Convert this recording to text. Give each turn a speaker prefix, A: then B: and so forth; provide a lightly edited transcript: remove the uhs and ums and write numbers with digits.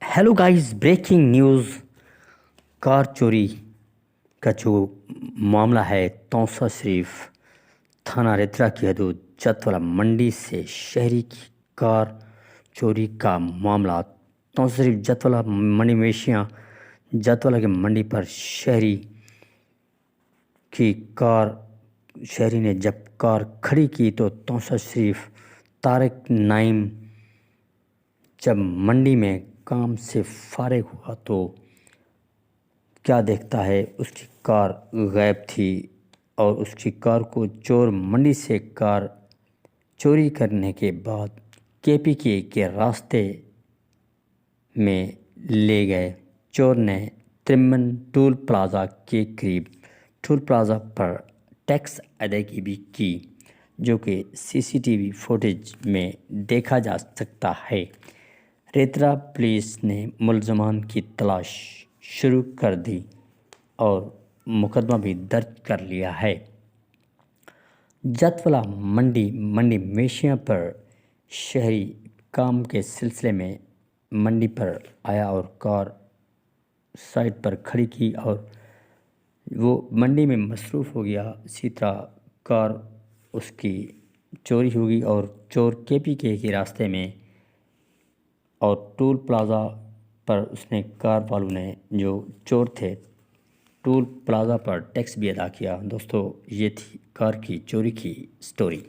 A: Hello guys, breaking news. Car चोरी का जो मामला है तौसा शरीफ थाना रेतरा की हदूद जतवाला मंडी से शहरी की कार चोरी का मामला। तौसा शरीफ जतवाला मंडी मवेशियाँ जतवाला की मंडी पर शहरी ने जब कार खड़ी की तो तौसा शरीफ तारिक नाइम जब मंडी में काम से फारिग हुआ तो क्या देखता है उसकी कार गायब थी और उसकी कार को चोर मंडी से कार चोरी करने के बाद केपीके के रास्ते में ले गए। चोर ने त्रिमन टोल प्लाज़ा के करीब टोल प्लाज़ा पर टैक्स अदायगी भी की, जो कि सीसीटीवी फुटेज में देखा जा सकता है। रेतरा पुलिस ने मुलज़मान की तलाश शुरू कर दी और मुकदमा भी दर्ज कर लिया है। जतवाला मंडी मवेशियों पर शहरी काम के सिलसिले में मंडी पर आया और कार साइड पर खड़ी की और वो मंडी में मसरूफ़ हो गया। इसी तरह कार उसकी चोरी होगी और चोर केपीके के रास्ते में और टोल प्लाज़ा पर उसने कार वालों ने जो चोर थे टोल प्लाज़ा पर टैक्स भी अदा किया। दोस्तों, ये थी कार की चोरी की स्टोरी।